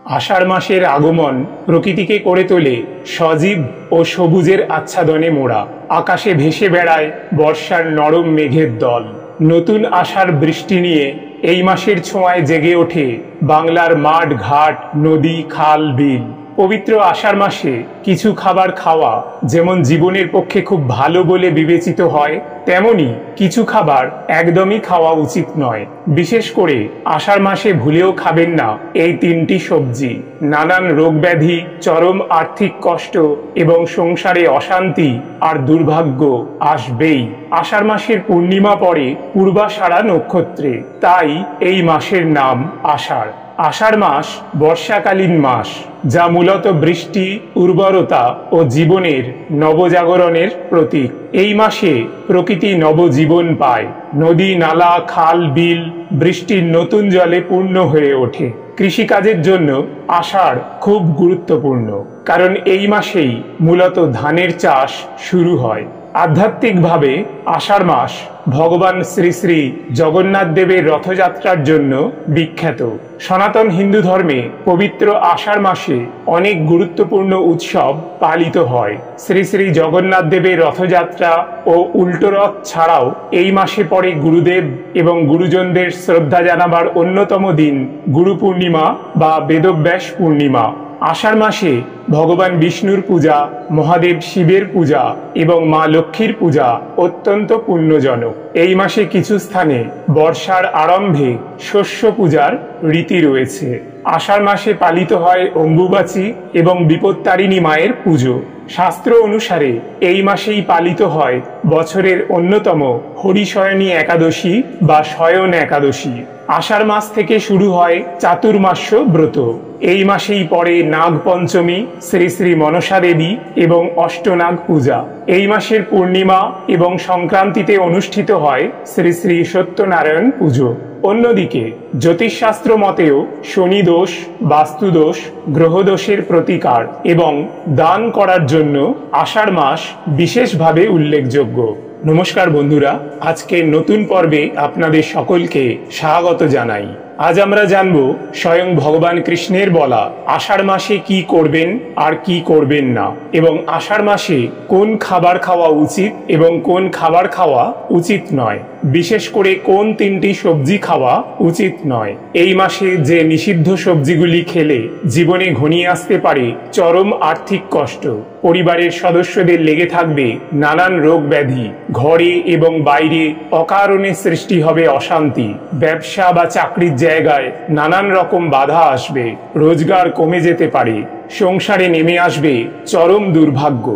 আষাঢ় মাসের আগমন প্রকৃতিকে করে তোলে সজীব ও সবুজের আচ্ছাদনে মোড়া। আকাশে ভেসে বেড়ায় বর্ষার নরম মেঘের দল। নতুন আষাঢ় বৃষ্টি নিয়ে এই মাসের ছোঁয়ায় জেগে ওঠে বাংলার মাঠ ঘাট, নদী, খাল, বিল। পবিত্র আষাঢ় মাসে কিছু খাবার খাওয়া যেমন জীবনের পক্ষে খুব ভালো বলে বিবেচিত হয়, তেমনি কিছু খাবার একদমই খাওয়া উচিত নয়। বিশেষ করে আষাঢ় মাসে ভুলেও খাবেন না এই তিনটি সবজি। নানান রোগ ব্যাধি, চরম আর্থিক কষ্ট এবং সংসারে অশান্তি আর দুর্ভাগ্য আসবেই। আষাঢ় মাসের পূর্ণিমা পড়ে পূর্বাষাঢ়া নক্ষত্রে, তাই এই মাসের নাম আষাঢ়। আষাঢ় মাস বর্ষাকালীন মাস, যা মূলত বৃষ্টি, উর্বরতা ও জীবনের নবজাগরণের প্রতীক। এই মাসে প্রকৃতি নবজীবন পায়। নদী, নালা, খাল, বিল বৃষ্টির নতুন জলে পূর্ণ হয়ে ওঠে। কৃষিকাজের জন্য আষাঢ় খুব গুরুত্বপূর্ণ, কারণ এই মাসেই মূলত ধানের চাষ শুরু হয়। আধ্যাত্মিকভাবে আষাঢ় মাস ভগবান শ্রী শ্রী জগন্নাথ দেবের রথযাত্রার জন্য বিখ্যাত। সনাতন হিন্দু ধর্মে পবিত্র আষাঢ় মাসে অনেক গুরুত্বপূর্ণ উৎসব পালিত হয়। শ্রী শ্রী জগন্নাথ দেবের রথযাত্রা ও উল্টো রথ ছাড়াও এই মাসে পড়ে গুরুদেব এবং গুরুজনদের শ্রদ্ধা জানাবার অন্যতম দিন গুরু পূর্ণিমা বা বেদব্যাস পূর্ণিমা। আষাঢ় মাসে ভগবান বিষ্ণুর পূজা, মহাদেব শিবের পূজা এবং মা লক্ষ্মীর পূজা অত্যন্ত পুণ্যজনক। এই মাসে কিছু স্থানে বর্ষার আরম্ভে শস্য পূজার রীতি রয়েছে। আষাঢ় মাসে পালিত হয় অম্বুবাচী এবং বিপত্তারিণী মায়ের পুজো। শাস্ত্র অনুসারে এই মাসেই পালিত হয় বছরের অন্যতম হরিশয়নী একাদশী বা শয়ন একাদশী। আষাঢ় মাস থেকে শুরু হয় চাতুর্মাস্য ব্রত। এই মাসেই পড়ে নাগ পঞ্চমী, শ্রী শ্রী মনসা দেবী এবং অষ্টনাগ পূজা। এই মাসের পূর্ণিমা এবং সংক্রান্তিতে অনুষ্ঠিত হয় শ্রী শ্রী সত্যনারায়ণ পুজো। অন্যদিকে জ্যোতিষশাস্ত্র মতেও শনি দোষ, বাস্তুদোষ, গ্রহদোষের প্রতিকার এবং দান করার জন্য আষাঢ় মাস বিশেষভাবে উল্লেখযোগ্য। নমস্কার বন্ধুরা, আজকে নতুন পর্বে আপনাদের সকলকে স্বাগত জানাই। আজ আমরা জানব স্বয়ং ভগবান কৃষ্ণের বলা আষাঢ় মাসে কি করবেন আর কি করবেন না, এবং আষাঢ় মাসে কোন খাবার খাওয়া উচিত এবং কোন খাবার খাওয়া উচিত নয়। বিশেষ করে কোন তিনটি সবজি খাওয়া উচিত নয়। এই মাসে যে নিষিদ্ধ সবজিগুলি খেলে জীবনে ঘনিয়ে আসতে পারে চরম আর্থিক কষ্ট, পরিবারের সদস্যদের লেগে থাকবে নানান রোগ ব্যাধি, ঘরে এবং বাইরে অকারণে সৃষ্টি হবে অশান্তি, ব্যবসা বা চাকরির জায়গায় নানান রকম বাধা আসবে, রোজগার কমে যেতে পারে, সংসারে নেমে আসবে চরম দুর্ভাগ্য।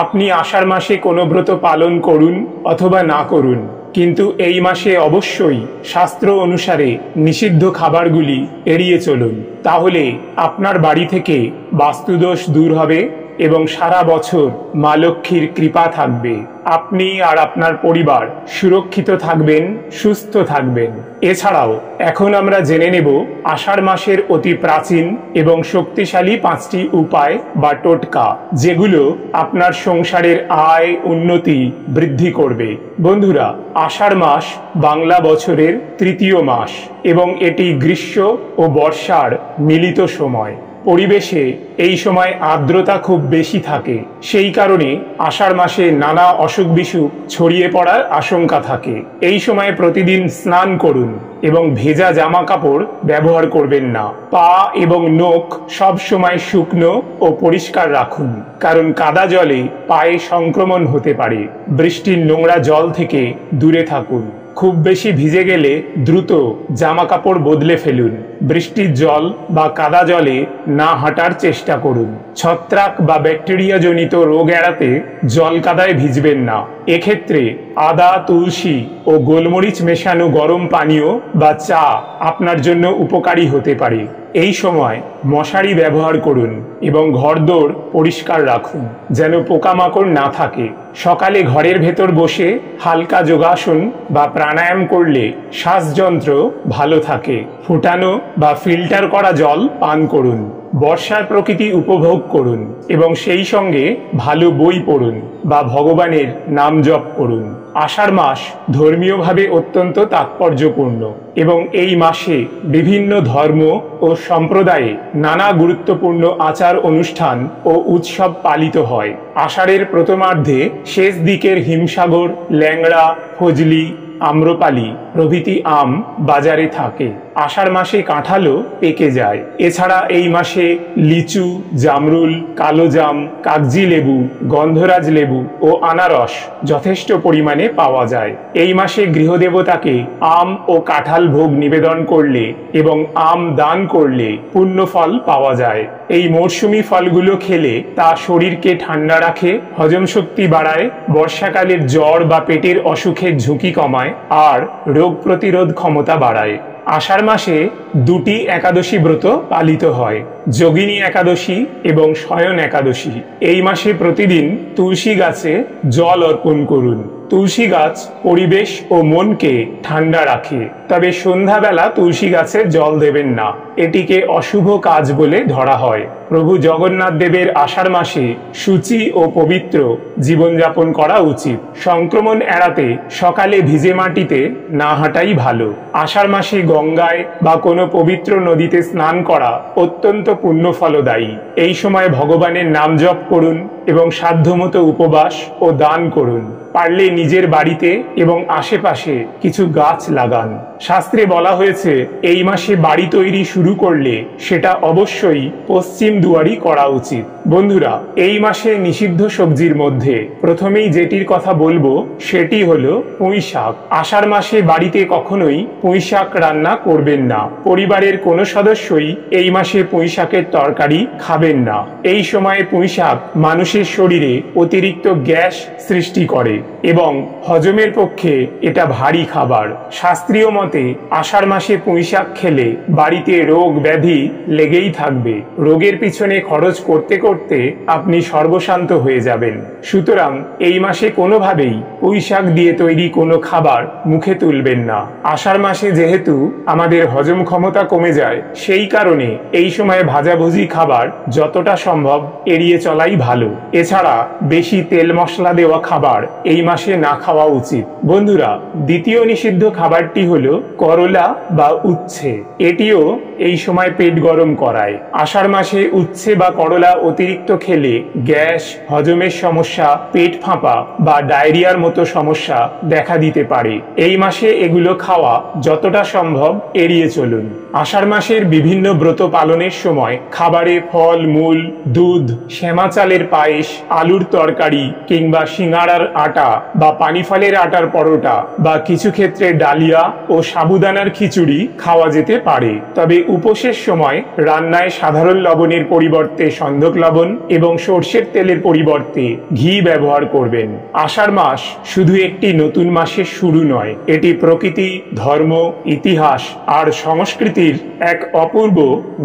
আপনি আষাঢ় মাসে কোনো ব্রত পালন করুন অথবা না করুন, কিন্তু এই মাসে অবশ্যই শাস্ত্র অনুসারে নিষিদ্ধ খাবারগুলি এড়িয়ে চলুন। তাহলে আপনার বাড়ি থেকে বাস্তুদোষ দূর হবে এবং সারা বছর মা লক্ষ্মীর কৃপা থাকবে। আপনি আর আপনার পরিবার সুরক্ষিত থাকবেন, সুস্থ থাকবেন। এছাড়াও এখন আমরা জেনে নেব আষাঢ় মাসের অতি প্রাচীন এবং শক্তিশালী 5টি উপায় বা টোটকা, যেগুলো আপনার সংসারের আয়, উন্নতি বৃদ্ধি করবে। বন্ধুরা, আষাঢ় মাস বাংলা বছরের তৃতীয় মাস এবং এটি গ্রীষ্ম ও বর্ষার মিলিত সময়। পরিবেশে এই সময় আর্দ্রতা খুব বেশি থাকে, সেই কারণে আষাঢ় মাসে নানা অসুখ বিসুখ ছড়িয়ে পড়ার আশঙ্কা থাকে। এই সময় প্রতিদিন স্নান করুন এবং ভেজা জামা কাপড় ব্যবহার করবেন না। পা এবং নখ সব সময় শুকনো ও পরিষ্কার রাখুন, কারণ কাদা জলে পায়ে সংক্রমণ হতে পারে। বৃষ্টির নোংরা জল থেকে দূরে থাকুন। খুব বেশি ভিজে গেলে দ্রুত জামা কাপড় বদলে ফেলুন। বৃষ্টির জল বা কাদা জলে না হাঁটার চেষ্টা করুন। ছত্রাক বা ব্যাকটেরিয়া জনিত রোগ এড়াতে জল কাদায় ভিজবেন না। এক্ষেত্রে আদা, তুলসী ও গোলমরিচ মেশানো গরম পানীয় বা চা আপনার জন্য উপকারী হতে পারে। এই সময় মশারি ব্যবহার করুন এবং ঘরদোর পরিষ্কার রাখুন, যেন পোকামাকড় না থাকে। সকালে ঘরের ভেতর বসে হালকা যোগাসন বা প্রাণায়াম করলে শ্বাসযন্ত্র ভালো থাকে। ফুটানো বা ফিল্টার করা জল পান করুন। বর্ষার প্রকৃতি উপভোগ করুন এবং সেই সঙ্গে ভালো বই পড়ুন বা ভগবানের নাম জপ করুন। আষাঢ় মাস ধর্মীয়ভাবে অত্যন্ত তাৎপর্যপূর্ণ এবং এই মাসে বিভিন্ন ধর্ম ও সম্প্রদায়ে নানা গুরুত্বপূর্ণ আচার অনুষ্ঠান ও উৎসব পালিত হয়। আষাঢ়ের প্রথমার্ধে শেষ দিকের হিমসাগর, ল্যাংড়া, ফজলি, আম্রপালি প্রভৃতি আম বাজারে থাকে। আষাঢ় মাসে কাঁঠালও পেকে যায়। এছাড়া এই মাসে লিচু, জামরুল, কালোজাম, কাগজি লেবু, গন্ধরাজ লেবু ও আনারস যথেষ্ট পরিমাণে পাওয়া যায়। এই মাসে গৃহদেবতাকে আম ও কাঁঠাল ভোগ নিবেদন করলে এবং আম দান করলে পুণ্যফল পাওয়া যায়। এই মরশুমি ফলগুলো খেলে তা শরীরকে ঠান্ডা রাখে, হজম শক্তি বাড়ায়, বর্ষাকালের জ্বর বা পেটের অসুখের ঝুঁকি কমায় আর রোগ প্রতিরোধ ক্ষমতা বাড়ায়। আষাঢ় মাসে দুটি একাদশী ব্রত পালিত হয়, যোগিনী একাদশী এবং শয়ন একাদশী। এই মাসে প্রতিদিন তুলসী গাছে জল অর্পণ করুন। তুলসী গাছ পরিবেশ ও মনকে ঠান্ডা রাখে, তবে সন্ধ্যাবেলা তুলসী গাছে জল দেবেন না, এটিকে অশুভ কাজ বলে ধরা হয়। প্রভু জগন্নাথ দেবের আষাঢ় মাসে শুচি ও পবিত্র জীবনযাপন করা উচিত। সংক্রমণ এড়াতে সকালে ভিজে মাটিতে না হাঁটাই ভালো। আষাঢ় মাসে গঙ্গায় বা কোনো পবিত্র নদীতে স্নান করা অত্যন্ত পুণ্যফলদায়ী। এই সময় ভগবানের নাম জপ করুন এবং সাধ্যমতো উপবাস ও দান করুন। পারলে নিজের বাড়িতে এবং আশেপাশে কিছু গাছ লাগান। শাস্ত্রে বলা হয়েছে এই মাসে বাড়ি তৈরি শুরু করলে সেটা অবশ্যই পশ্চিম দুয়ারি করা উচিত। বন্ধুরা, এই মাসে নিষিদ্ধ সবজির মধ্যে প্রথমেই যেটির কথা বলবো সেটি হলো পুঁই শাক। আষাঢ় মাসে বাড়িতে কখনোই পুঁই শাক রান্না করবেন না। পরিবারের কোনো সদস্যই এই মাসে পুঁই শাকের তরকারি খাবেন না। এই সময়ে পুঁই শাক মানুষের শরীরে অতিরিক্ত গ্যাস সৃষ্টি করে এবং হজমের পক্ষে এটা ভারী খাবার। শাস্ত্রীয় মতে আষাঢ় মাসে পুঁই শাক খেলে বাড়িতে রোগ ব্যাধি লেগেই থাকবে। রোগের পিছনে খরচ করতে করতে আপনি সর্বশান্ত হয়ে যাবেন। সুতরাং এই মাসে কোনোভাবেই পুঁই শাক দিয়ে তৈরি কোনো খাবার মুখে তুলবেন না। আষাঢ় মাসে যেহেতু আমাদের হজম ক্ষমতা কমে যায়, সেই কারণে এই সময় ভাজাভুজি খাবার যতটা সম্ভব এড়িয়ে চলাই ভালো। এছাড়া বেশি তেল মশলা দেওয়া খাবার এই মাসে না খাওয়া উচিত। বন্ধুরা, দ্বিতীয় নিষিদ্ধ খাবারটি হলো করলা বা উচ্ছে। এটিও এই সময় পেট গরম করায়। আষাঢ় মাসে উচ্ছে বা করলা অতিরিক্ত খেলে গ্যাস, হজমের সমস্যা, পেট ফাঁপা বা ডায়রিয়ার মতো সমস্যা দেখা দিতে পারে। এই মাসে এগুলো খাওয়া যতটা সম্ভব এড়িয়ে চলুন। আষাঢ় মাসের বিভিন্ন ব্রত পালনের সময় খাবারে ফল মূল, দুধ, শ্যামা চালের পায়েস, আলুর তরকারি কিংবা সিঙ্গাড়ার আটা বা পানি ফলের আটার পরোটা বা কিছু ক্ষেত্রে ডালিয়া ও সাবুদানার খিচুড়ি খাওয়া যেতে পারে। তবে উপোসের সময় রান্নায় সাধারণ লবণের পরিবর্তে সন্ধক লবণ এবং সর্ষের তেলের পরিবর্তে ঘি ব্যবহার করবেন। আষাঢ় মাস শুধু একটি নতুন মাসের শুরু নয়, এটি প্রকৃতি, ধর্ম, ইতিহাস আর সংস্কৃতির এক অপূর্ব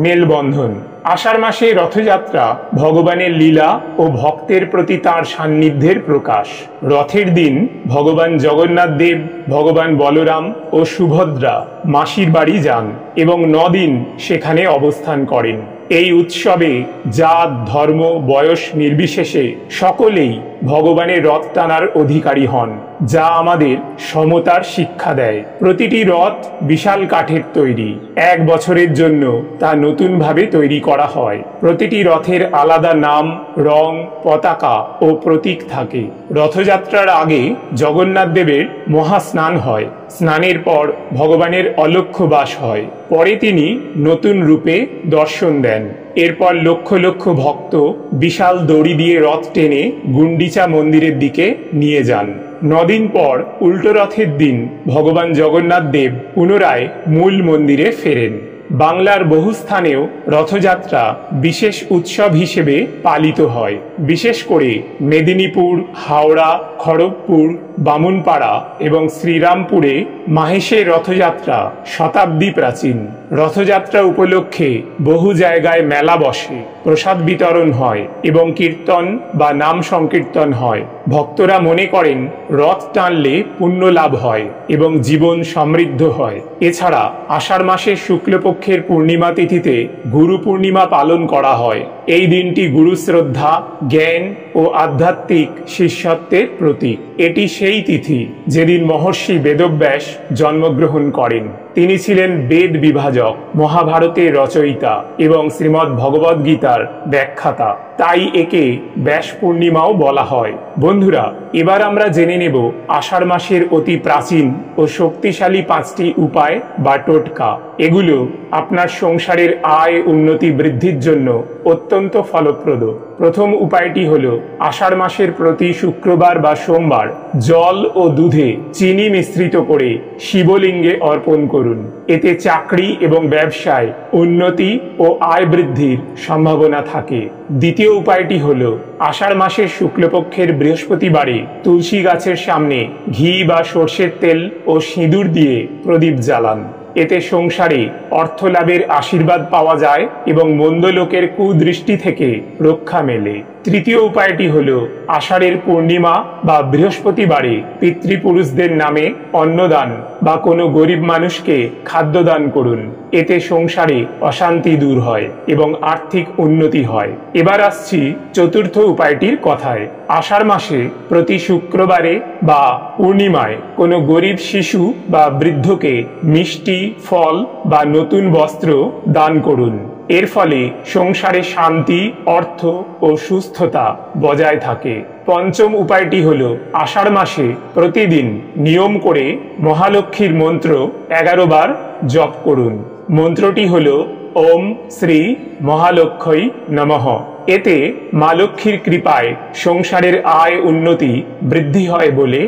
মেলবন্ধন। আষাঢ় মাসে রথযাত্রা ভগবানের লীলা ও ভক্তের প্রতি তাঁর সান্নিধ্যের প্রকাশ। রথের দিন ভগবান জগন্নাথ দেব, ভগবান বলরাম ও সুভদ্রা মাসির বাড়ি যান এবং 9 দিন সেখানে অবস্থান করেন। এই উৎসবে জাত, ধর্ম, বয়স নির্বিশেষে সকলেই ভগবানের রথ টানার অধিকারী হন, যা আমাদের সমতার শিক্ষা দেয়। প্রতিটি রথ বিশাল কাঠের তৈরি। 1 বছরের জন্য তা নতুনভাবে তৈরি করা হয়। প্রতিটি রথের আলাদা নাম, রং, পতাকা ও প্রতীক থাকে। রথযাত্রার আগে জগন্নাথ দেবের মহাস্নান হয়। স্নানের পর ভগবানের অলক্ষ্য বাস হয়। পরে তিনি নতুন রূপে দর্শন দেন। এরপর লক্ষ লক্ষ ভক্ত বিশাল দড়ি দিয়ে রথ টেনে গুন্ডিচা মন্দিরের দিকে নিয়ে যান। 9 দিন পর উল্টো রথের দিন ভগবান জগন্নাথ দেব পুনরায় মূল মন্দিরে ফেরেন। বাংলার বহু স্থানেও রথযাত্রা বিশেষ উৎসব হিসেবে পালিত হয়। বিশেষ করে মেদিনীপুর, হাওড়া, খড়গপুর, বামুনপাড়া এবং শ্রীরামপুরে মাহেশের রথযাত্রা শতাব্দী প্রাচীন। রথযাত্রা উপলক্ষে বহু জায়গায় মেলা বসে, প্রসাদ বিতরণ হয় এবং কীর্তন বা নাম সংকীর্তন হয়। ভক্তরা মনে করেন রথ টানলে পুণ্য লাভ হয় এবং জীবন সমৃদ্ধ হয়। এছাড়া আষাঢ় মাসের শুক্লপক্ষের পূর্ণিমা তিথিতে গুরু পূর্ণিমা পালন করা হয়। এই দিনটি গুরু শ্রদ্ধা, জ্ঞান ও আধ্যাত্মিক শিষ্যত্বের প্রতীক। এটি সেই তিথি যেদিন মহর্ষি বেদব্যাস জন্মগ্রহণ করেন। তিনি ছিলেন বেদ বিভাজক, মহাভারতের রচয়িতা এবং শ্রীমদ্ ভগবদ গীতার ব্যাখ্যাতা। তাই একে ব্যাস পূর্ণিমাও বলা হয়। বন্ধুরা, এবার আমরা জেনে নেব আষাঢ় মাসের অতি প্রাচীন ও শক্তিশালী 5টি উপায় বা টোটকা। এগুলো আপনার সংসারের আয় উন্নতি বৃদ্ধির জন্য অত্যন্ত ফলপ্রদ। প্রথম উপায়টি হলো আষাঢ় মাসের প্রতি শুক্রবার বা সোমবার জল ও দুধে চিনি মিশ্রিত করে শিবলিঙ্গে অর্পণ করুন। এতে চাকরি এবং ব্যবসায় উন্নতি ও আয় বৃদ্ধির সম্ভাবনা থাকে। দ্বিতীয় উপায়টি হলো আষাঢ় মাসের শুক্লপক্ষের বৃহস্পতিবারে তুলসী গাছের সামনে ঘি বা সর্ষের তেল ও সিঁদুর দিয়ে প্রদীপ জ্বালান। এতে সংসারে অর্থ লাভের আশীর্বাদ পাওয়া যায় এবং মন্দ লোকের কুদৃষ্টি থেকে রক্ষা মেলে। তৃতীয় উপায়টি হলো আষাঢ়ের পূর্ণিমা বা বৃহস্পতিবারে পিতৃপুরুষদের নামে অন্নদান বা কোনো গরিব মানুষকে খাদ্যদান করুন। এতে সংসারে অশান্তি দূর হয় এবং আর্থিক উন্নতি হয়। এবার আসছি চতুর্থ উপায়টির কথায়। আষাঢ় মাসে প্রতি শুক্রবারে বা পূর্ণিমায় কোনো গরিব শিশু বা বৃদ্ধকে মিষ্টি, ফল বা নতুন বস্ত্র দান করুন। এর ফলে সংসারে শান্তি, অর্থ ও সুস্থতা বজায় থাকে। পঞ্চম উপায়টি হলো আষাঢ় মাসে প্রতিদিন নিয়ম করে মহালক্ষ্মীর মন্ত্র 11 বার জপ করুন। মন্ত্রটি হলো ওম শ্রী মহালক্ষ্মী নমঃ। এতে মা লক্ষ্মীর কৃপায় সংসারের আয় উন্নতি বৃদ্ধি হয় বলে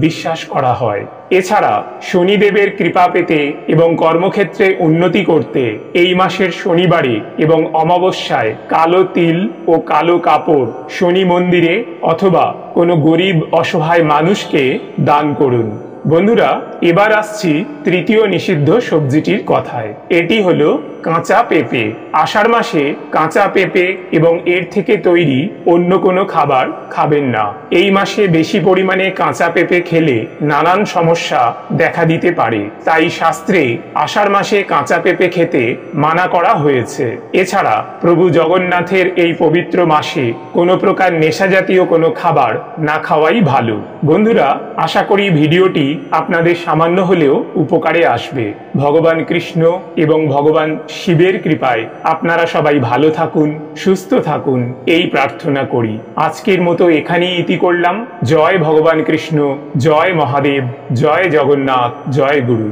বিশ্বাস করা হয়। এছাড়া শনিদেবের কৃপা পেতে এবং কর্মক্ষেত্রে উন্নতি করতে এই মাসের শনিবারে এবং অমাবস্যায় কালো তিল ও কালো কাপড় শনি মন্দিরে অথবা কোনো গরিব অসহায় মানুষকে দান করুন। বন্ধুরা, এবার আসছি তৃতীয় নিষিদ্ধ সবজিটির কথায়। এটি হলো কাঁচা পেঁপে। আষাঢ় মাসে কাঁচা পেঁপে এবং এর থেকে তৈরি অন্য কোনো খাবার খাবেন না। এই মাসে বেশি পরিমাণে কাঁচা পেঁপে খেলে নানান সমস্যা দেখা দিতে পারে। তাই শাস্ত্রে আষাঢ় মাসে কাঁচা পেঁপে খেতে মানা করা হয়েছে। এছাড়া প্রভু জগন্নাথের এই পবিত্র মাসে কোনো প্রকার নেশা জাতীয় কোনো খাবার না খাওয়াই ভালো। বন্ধুরা, আশা করি ভিডিওটি আপনাদের সামান্য হলেও উপকারে আসবে। ভগবান কৃষ্ণ এবং ভগবান শিবের কৃপায় আপনারা সবাই ভালো থাকুন, সুস্থ থাকুন, এই প্রার্থনা করি। আজকের মতো এখানেই ইতি করলাম। জয় ভগবান কৃষ্ণ, জয় মহাদেব, জয় জগন্নাথ, জয় গুরু।